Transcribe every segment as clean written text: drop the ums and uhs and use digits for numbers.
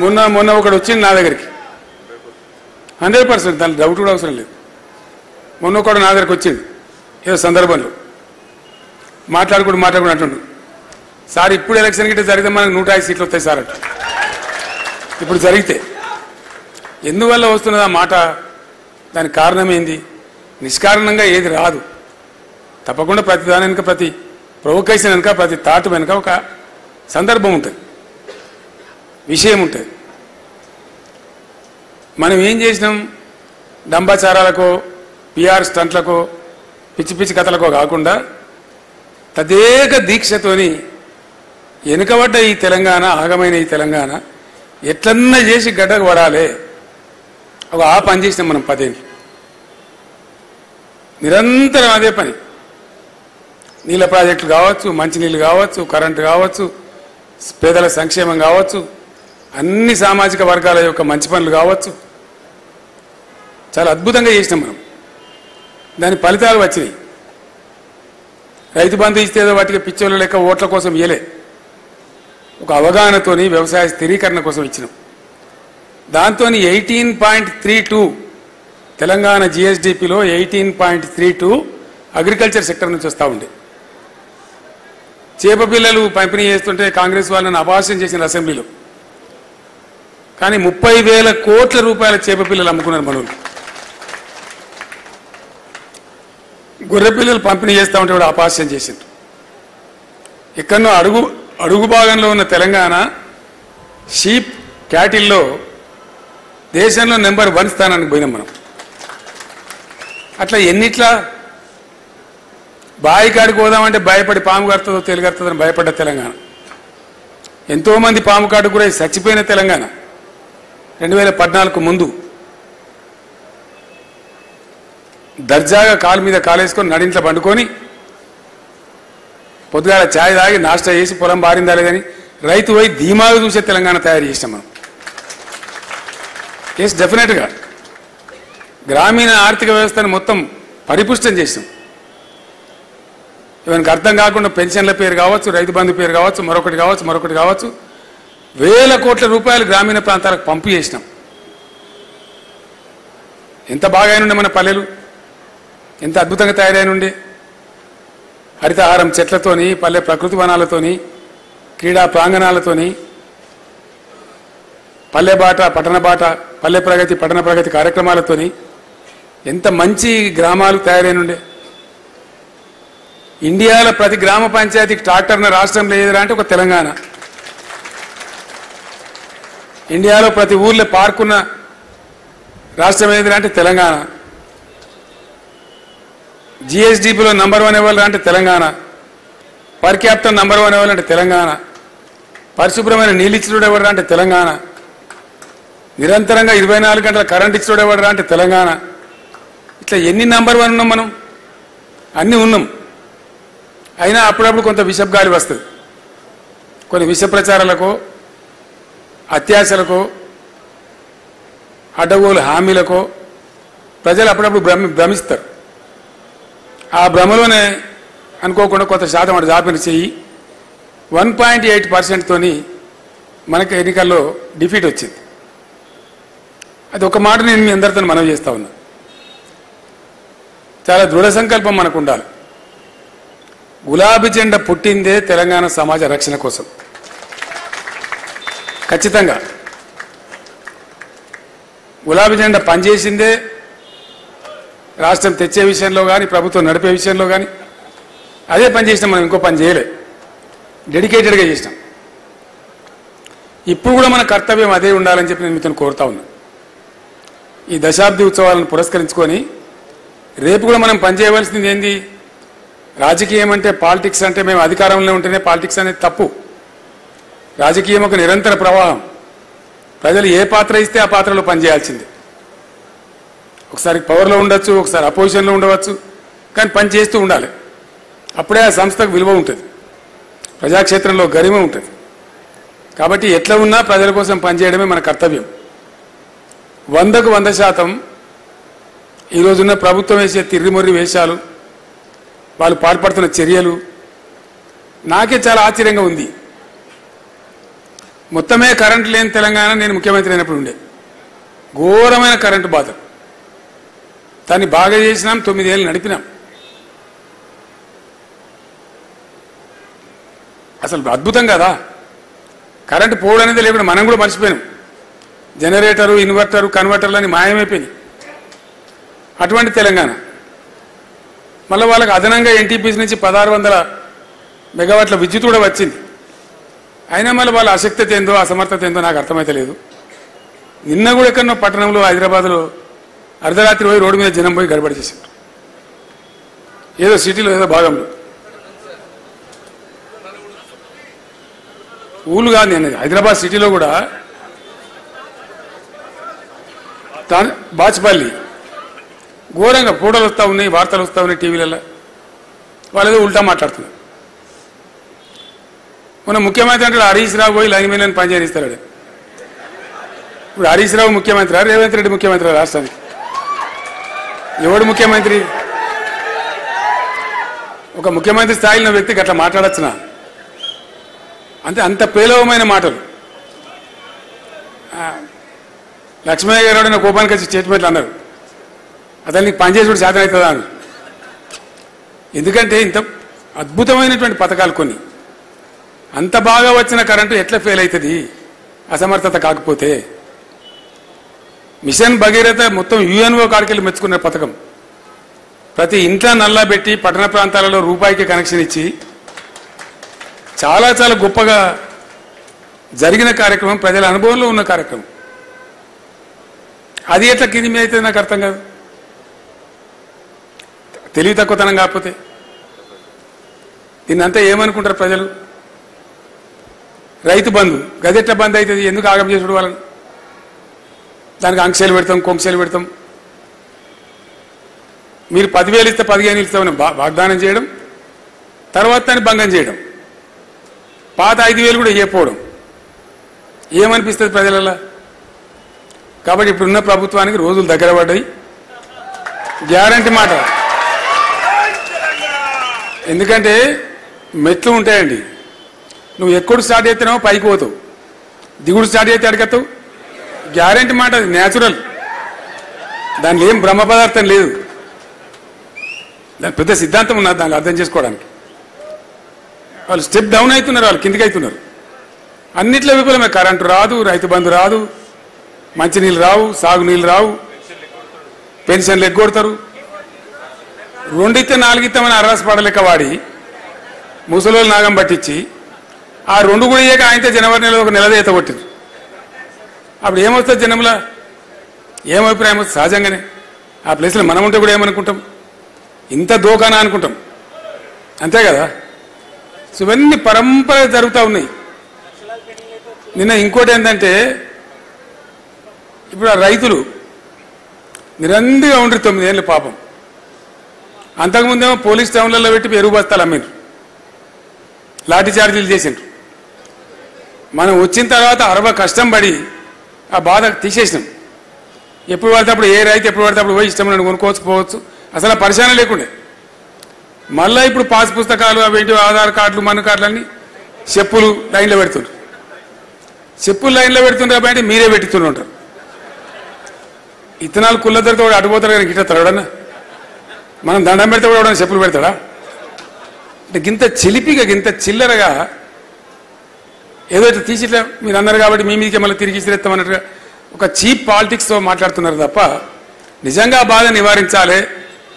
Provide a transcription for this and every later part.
మొన్న ఒకడు వచ్చింది నా దగ్గరికి 100%, దాని డౌట్ కూడా అవసరం లేదు. మొన్న ఒకడు నా దగ్గరికి వచ్చింది ఏదో సందర్భంలో మాట్లాడుకుంటూ అంటుండు, సార్ ఇప్పుడు ఎలక్షన్ గిట్ట జరిగితే మనకు 105 సీట్లు వస్తాయి సార్ అంట. ఇప్పుడు జరిగితే ఎందువల్ల వస్తున్నది ఆ మాట? దానికి కారణం ఏంది? నిష్కారణంగా ఏది రాదు. తప్పకుండా ప్రతి దాని వెనుక, ప్రతి ప్రొవొకేషన్ వెనుక, ప్రతి థాట్ వెనుక ఒక సందర్భం ఉంటుంది, విషయం ఉంటుంది. మనం ఏం చేసినాం? డంబాచారాలకో పిఆర్ స్టంట్లకో పిచ్చి పిచ్చి కథలకో కాకుండా తదేక దీక్షతోని వెనుకబడ్డ ఈ తెలంగాణ, ఆగమైన ఈ తెలంగాణ ఎట్లన్నా చేసి గడ్డకు పడాలి, ఒక ఆ పని చేసినాం మనం 10 ఏళ్ళు. నిరంతరం అదే పని. నీళ్ళ ప్రాజెక్టులు కావచ్చు, మంచినీళ్ళు కావచ్చు, కరెంటు కావచ్చు, పేదల సంక్షేమం కావచ్చు, అన్ని సామాజిక వర్గాల యొక్క మంచి పనులు కావచ్చు, చాలా అద్భుతంగా చేసినాం మనం. దాని ఫలితాలు వచ్చినాయి. రైతు బంధు ఇస్తే ఏదో వాటికి పిచ్చోళ్ళ లెక్క ఓట్ల కోసం ఇయ్యలే, ఒక అవగాహనతోని వ్యవసాయ స్థిరీకరణ కోసం ఇచ్చినాం. దాంతో 18.32 తెలంగాణ జిఎస్డిపిలో 18.32 అగ్రికల్చర్ సెక్టర్ నుంచి వస్తూ ఉండే. చేప పిల్లలు పంపిణీ చేస్తుంటే కాంగ్రెస్ వాళ్ళని అపహాస్యం చేసిన అసెంబ్లీలో. కానీ 30,000 కోట్ల రూపాయల చేప పిల్లలు అమ్ముకున్నారు మనోళ్ళు. గొర్రె పిల్లలు పంపిణీ చేస్తూ ఉంటే కూడా అపహాస్యం చేసిండ్రు. ఎక్కడో అడుగు భాగంలో ఉన్న తెలంగాణ షీప్ క్యాటిల్లో దేశంలో నెంబర్ 1 స్థానానికి పోయినాం మనం. అట్లా ఎన్నిట్లా బాయి కాడికి పోదామంటే భయపడి పాము కడుతుందో తెలుగడుతుందని భయపడ్డ తెలంగాణ. ఎంతోమంది పాము కాడు కూడా చచ్చిపోయిన తెలంగాణ. 2014 ముందు దర్జాగా కాలు మీద కాలేసుకొని నడింట్లో పండుకొని పొద్దుగాల ఛాయ్ తాగి నాష్టా చేసి పొలం బారిందా లేదని రైతు పోయి ధీమాగా చూసే తెలంగాణ తయారు చేసినాం మనం. ఎస్, డెఫినెట్గా గ్రామీణ ఆర్థిక వ్యవస్థను మొత్తం పరిపుష్టం చేసినాం. ఇవన్నీ అర్థం కాకుండా పెన్షన్ల పేరు కావచ్చు, రైతు బంధు పేరు కావచ్చు, మరొకటి కావచ్చు 1,000 కోట్ల రూపాయలు గ్రామీణ ప్రాంతాలకు పంపు చేసినాం. ఎంత బాగా అయినుండే మన పల్లెలు, ఎంత అద్భుతంగా తయారైనుండే. హరితహారం చెట్లతోని, పల్లె ప్రకృతి వనాలతోని, క్రీడా ప్రాంగణాలతోని, పల్లె బాట పట్టణ బాట, పల్లె ప్రగతి పట్టణ ప్రగతి కార్యక్రమాలతోని ఎంత మంచి గ్రామాలు తయారైనుండే. ఇండియాలో ప్రతి గ్రామ పంచాయతీకి ట్రాక్టర్న రాష్ట్రంలో ఏదిరా అంటే ఒక తెలంగాణ. ఇండియాలో ప్రతి ఊర్లో పార్కున్న రాష్ట్రం ఏదిరా అంటే తెలంగాణ. జిఎస్డిపిలో నంబర్ 1 ఎవరు అంటే తెలంగాణ. పర్ క్యాపిటల్ నంబర్ 1 ఎవరు అంటే తెలంగాణ. పరిశుభ్రమైన నీళ్ళు ఇచ్చినోడు ఎవరు అంటే తెలంగాణ. నిరంతరంగా 24 గంటల కరెంట్ ఇచ్చినోడు ఎవరు అంటే తెలంగాణ. ఇట్లా ఎన్ని నంబర్ 1 ఉన్నాం మనం? అన్నీ ఉన్నాం. అయినా అప్పుడప్పుడు కొంత విషగాలి వస్తుంది. కొన్ని విష ప్రచారాలకు, అత్యాశలకు, అడ్డగోలు హామీలకు ప్రజలు అప్పుడప్పుడు భ్రమిస్తారు. ఆ భ్రమలోనే అనుకోకుండా కొంత శాతం అటు జాపిన చెయ్యి 1.8% తోని మనకి ఎన్నికల్లో డిఫీట్ వచ్చింది. అది ఒక మాట నేను మీ అందరితో మనవి చేస్తా ఉన్నా. చాలా దృఢ సంకల్పం మనకు ఉండాలి. గులాబీ జెండా పుట్టిందే తెలంగాణ సమాజ రక్షణ కోసం. ఖచ్చితంగా గులాబీ జెండా పనిచేసిందే రాష్ట్రం తెచ్చే విషయంలో కానీ, ప్రభుత్వం నడిపే విషయంలో కానీ అదే పని చేసినాం. మనం ఇంకో పని చేయలే, డెడికేటెడ్గా చేసినాం. ఇప్పుడు కూడా మన కర్తవ్యం అదే ఉండాలని చెప్పి నేను మీతో కోరుతా ఉన్నా. ఈ దశాబ్ది ఉత్సవాలను పురస్కరించుకొని రేపు కూడా మనం పనిచేయవలసింది ఏంది? రాజకీయం అంటే, పాలిటిక్స్ అంటే మేము అధికారంలో ఉంటేనే పాలిటిక్స్ అనేది తప్పు. రాజకీయం ఒక నిరంతర ప్రవాహం. ప్రజలు ఏ పాత్ర ఇస్తే ఆ పాత్రలో పనిచేయాల్సిందే. ఒకసారి పవర్లో ఉండొచ్చు, ఒకసారి అపోజిషన్లో ఉండవచ్చు, కానీ పని చేస్తూ ఉండాలి. అప్పుడే ఆ సంస్థకు విలువ ఉంటుంది, ప్రజాక్షేత్రంలో గరిమ ఉంటుంది. కాబట్టి ఎట్లా ఉన్నా ప్రజల కోసం పనిచేయడమే మన కర్తవ్యం. 100కు 100% ఈరోజున్న ప్రభుత్వం వేసే తిర్రిమొర్రి వేషాలు, వాళ్ళు పాల్పడుతున్న చర్యలు నాకే చాలా ఆశ్చర్యంగా ఉంది. మొత్తమే కరెంట్ లేని తెలంగాణ నేను ముఖ్యమంత్రి అయినప్పుడు ఉండే ఘోరమైన కరెంటు బాధ. దాన్ని బాగా చేసినాం, 9 ఏళ్ళు నడిపినాం. అసలు అద్భుతం కదా. కరెంటు పోవడం అనేది లేకుండా మనం కూడా మర్చిపోయినాం. జనరేటరు, ఇన్వర్టరు, కన్వర్టర్లు అని మాయమైపోయినాయి. అటువంటి తెలంగాణ. మళ్ళీ వాళ్ళకి అదనంగా ఎన్టీపీసీ నుంచి 1600 మెగావాట్ల విద్యుత్ కూడా వచ్చింది. అయినా మళ్ళీ వాళ్ళ అశక్తత ఏందో అసమర్థత ఏందో నాకు అర్థమైతే లేదు. నిన్న కూడా ఎక్కడో పట్టణంలో హైదరాబాద్లో అర్ధరాత్రి పోయి రోడ్డు మీద జనం పోయి గడబడి చేశారు. ఏదో సిటీలో ఏదో భాగంలో ఊళ్ళు కాదు నేను హైదరాబాద్ సిటీలో కూడా బాచ్పల్లి ఘోరంగా ఫోటోలు వస్తూ ఉన్నాయి, వార్తలు వస్తూ ఉన్నాయి టీవీలలో. వాళ్ళు ఏదో ఉల్టా మాట్లాడుతున్నారు. మన ముఖ్యమంత్రి అంటే హరీష్ రావు పోయి లైన్ మీద పనిచేయిస్తాడు. ఇప్పుడు హరీష్ రావు ముఖ్యమంత్రి, రేవంత్ రెడ్డి ముఖ్యమంత్రి రాష్ట్రానికి. ఎవడు ముఖ్యమంత్రి? ఒక ముఖ్యమంత్రి స్థాయిలో వ్యక్తికి అట్లా మాట్లాడచ్చునా? అంటే అంత పేలవమైన మాటలు. లక్ష్మయ్య గారు నా కోపానికి వచ్చి స్టేట్మెంట్లు అన్నారు. అతను నీకు పనిచేసి కూడా శాతం అవుతుందా అని. ఎందుకంటే ఇంత అద్భుతమైనటువంటి పథకాలు కొన్ని, అంత బాగా వచ్చిన కరెంటు ఎట్లా ఫెయిల్ అవుతుంది అసమర్థత కాకపోతే? మిషన్ భగీరథ మొత్తం యుఎన్ఓ కాడికెళ్ళి మెచ్చుకున్న పథకం. ప్రతి ఇంట్లో నల్లా పెట్టి పట్టణ ప్రాంతాలలో రూపాయికి కనెక్షన్ ఇచ్చి చాలా చాలా గొప్పగా జరిగిన కార్యక్రమం, ప్రజల అనుభవంలో ఉన్న కార్యక్రమం. అది ఎట్లా కింది మీద అయితే నాకు అర్థం కాదు. తెలివి తక్కువతనం కాకపోతే దీన్నంతా ఏమనుకుంటారు ప్రజలు? రైతు బంధు గదెట్లా బంద్ అవుతుంది? ఎందుకు ఆగం చేసుడు వాళ్ళని? దానికి ఆంక్షలు పెడతాం, కొంక్షలు పెడతాం. మీరు 10,000 ఇస్తే 15 ఇస్తామని వాగ్దానం చేయడం, తర్వాత దాన్ని భంగం చేయడం, పాత 5,000 కూడా ఇవ్వకపోవడం. ఏమనిపిస్తుంది ప్రజలలో? కాబట్టి ఇప్పుడున్న ప్రభుత్వానికి రోజులు దగ్గర పడ్డాయి. గ్యారంటీ మాట. ఎందుకంటే మెట్లు ఉంటాయండి. నువ్వు ఎక్కడ స్టార్ట్ చేస్తున్నావో పైకి పోతావు, దిగుడు స్టార్ట్ చేస్తే అడగతావు. గ్యారంటీ మాట, అది న్యాచురల్. దానిలో ఏం బ్రహ్మ పదార్థం లేదు. దాని పెద్ద సిద్ధాంతం ఉన్నది దాన్ని అర్థం చేసుకోవడానికి. వాళ్ళు స్టెప్ డౌన్ అవుతున్నారు, వాళ్ళు కిందికి అవుతున్నారు. అన్నిట్లో విఫలమే. కరెంటు రాదు, రైతు బంధు రాదు, మంచినీళ్ళు రావు, సాగునీళ్ళు రావు, పెన్షన్లు ఎగ్గొడతారు. 2 ఇస్తే 4 ఇస్తామని అర్రాసు పడలేక వాడి ముసలోళ్ళు నాగం పట్టించి ఆ 2 కూడా ఇయ్యక ఆయనతో జనవరి నెలలో ఒక నెలదేత కొట్టింది. అప్పుడు ఏమవుతుంది? జనంలో ఏం అభిప్రాయం వస్తుంది? సహజంగానే ఆ ప్లేస్లో మనం ఉంటే కూడా ఏమనుకుంటాం? ఇంత దోకానా అనుకుంటాం, అంతే కదా. సో ఇవన్నీ పరంపర జరుగుతూ ఉన్నాయి. నిన్న ఇంకోటి ఏంటంటే, ఇప్పుడు ఆ రైతులు నిరంతరంగా ఉండరు 9 ఏళ్ళు పాపం. అంతకుముందేమో పోలీస్ టౌన్లలో పెట్టి ఎరువు బస్తాలు అమ్మిండ్రు, లాఠీ చార్జీలు చేసిండ్రు. మనం వచ్చిన తర్వాత 60 కష్టం పడి ఆ బాధ తీసేసినాం. ఎప్పుడు పడితే అప్పుడు ఏ రైతు ఎప్పుడు పడితే అప్పుడు పోయి ఇష్టం కొనుక్కోవచ్చు, పోవచ్చు. అసలు ఆ పరిశాన లేకుండే. మళ్ళీ ఇప్పుడు పాస్ పుస్తకాలు అవేంటి, ఆధార్ కార్డులు, మన్ను కార్డులు అన్నీ చెప్పులు లైన్లో పెడుతుండ్రు. చెప్పులు లైన్లో పెడుతుండ్రు కాబట్టి మీరే పెట్టుతుంటారు. ఇత్తనాలు కుళ్ళద్దరితో కూడా అటుపోతారు కానీ గిట్ట తరడన్నా. మనం దండం పెడితే కూడా చెప్పులు పెడతాడా? అంటే గింత చిలిపిగా, గింత చిల్లరగా ఏదో ఇట్లా తీసి ఇట్లా మీరు అన్నారు కాబట్టి మీ మీదకి మళ్ళీ తిరిగి ఇస్తామన్నట్టుగా ఒక చీప్ పాలిటిక్స్తో మాట్లాడుతున్నారు తప్ప నిజంగా బాధ నివారించాలి,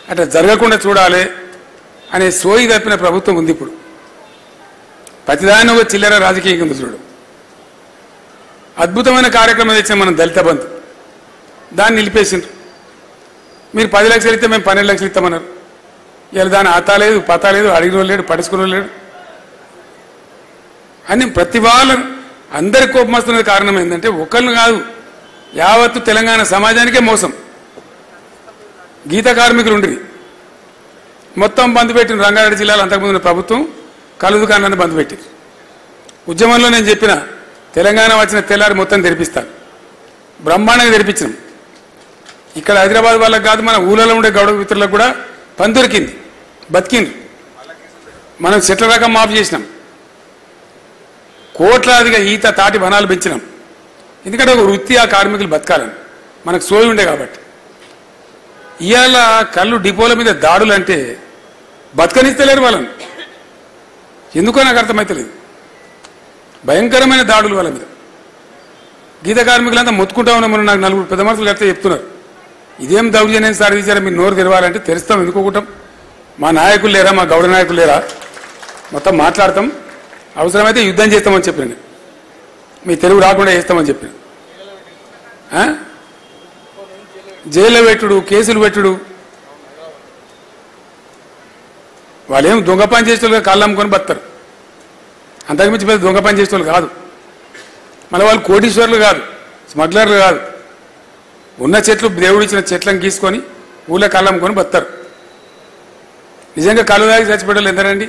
అట్లా జరగకుండా చూడాలి అనే సోయి తప్పిన ప్రభుత్వం ఉంది ఇప్పుడు. ప్రతిదాన్ని ఒక చిల్లర రాజకీయంగా ఉంది చూడు. అద్భుతమైన కార్యక్రమం తెచ్చిన మనం దళిత బంధు, దాన్ని నిలిపేసిండ్రు. మీరు 10 లక్షలు ఇస్తే మేము 12 లక్షలు ఇస్తామన్నారు. ఇలా దాని ఆతా లేదు, పతా లేదు, అడిగిన లేడు, పడుచుకున్న లేడు అని ప్రతి వాళ్ళు అందరి కోపం వస్తున్నది. కారణం ఏంటంటే ఒకళ్ళు కాదు, యావత్తు తెలంగాణ సమాజానికే మోసం. గీత కార్మికులు ఉండి మొత్తం బంద్ పెట్టిన రంగారెడ్డి జిల్లాలో అంతకుముందు ప్రభుత్వం కళ్ళు దుకాణాన్ని బంద్ పెట్టింది. ఉద్యమంలో నేను చెప్పిన తెలంగాణ వచ్చిన తెల్లారి మొత్తం తెరిపిస్తాను, బ్రహ్మాండంగా తెరిపించినాం. ఇక్కడ హైదరాబాద్ వాళ్ళకి కాదు, మన ఊళ్ళలో ఉండే గౌడ మిత్రులకు కూడా పని దొరికింది, బతికింది. మనం చెట్ల రకం మాఫ్ చేసినాం. కోట్లాదిగా ఈత తాటి వనాలు పెంచినాం. ఎందుకంటే ఒక వృత్తి ఆ కార్మికులు బతకాలని మనకు సోయి ఉండే కాబట్టి. ఇవాళ కళ్ళు డిపోల మీద దాడులు అంటే బతకనిస్తలేరు వాళ్ళని. ఎందుకో నాకు అర్థమవుతలేదు. భయంకరమైన దాడులు వాళ్ళ మీద. గీత కార్మికులంతా మొత్తుకుంటా ఉన్నాం. నాకు 4 పెద్ద మనుషులు కడితే చెప్తున్నారు, ఇదేం దౌర్జన్యం సార్ తీశారా, మీరు నోరు తెరవాలంటే తెరుస్తాం. ఎందుకోకుంటాం? మా నాయకులు లేరా, మా గౌడ నాయకులు లేరా? మొత్తం మాట్లాడతాం, అవసరమైతే యుద్ధం చేస్తామని చెప్పిన, మీ తెలుగు రాకుండా చేస్తామని చెప్పిన. జైల్లో పెట్టుడు, కేసులు పెట్టుడు. వాళ్ళేం దొంగ పని చేసేవాళ్ళు కాళ్ళు అమ్ముకొని బతారు. అంతకుమించి పెద్ద దొంగ పని చేసేవాళ్ళు కాదు. మళ్ళీ వాళ్ళు కోటీశ్వర్లు కాదు, స్మగ్లర్లు కాదు. ఉన్న చెట్లు, దేవుడు ఇచ్చిన చెట్లను గీసుకొని ఊళ్ళో కళ్ళు అమ్ముకొని బతారు. నిజంగా కళ్ళు తాగి చచ్చిపోయేవాళ్ళు ఎందరండి?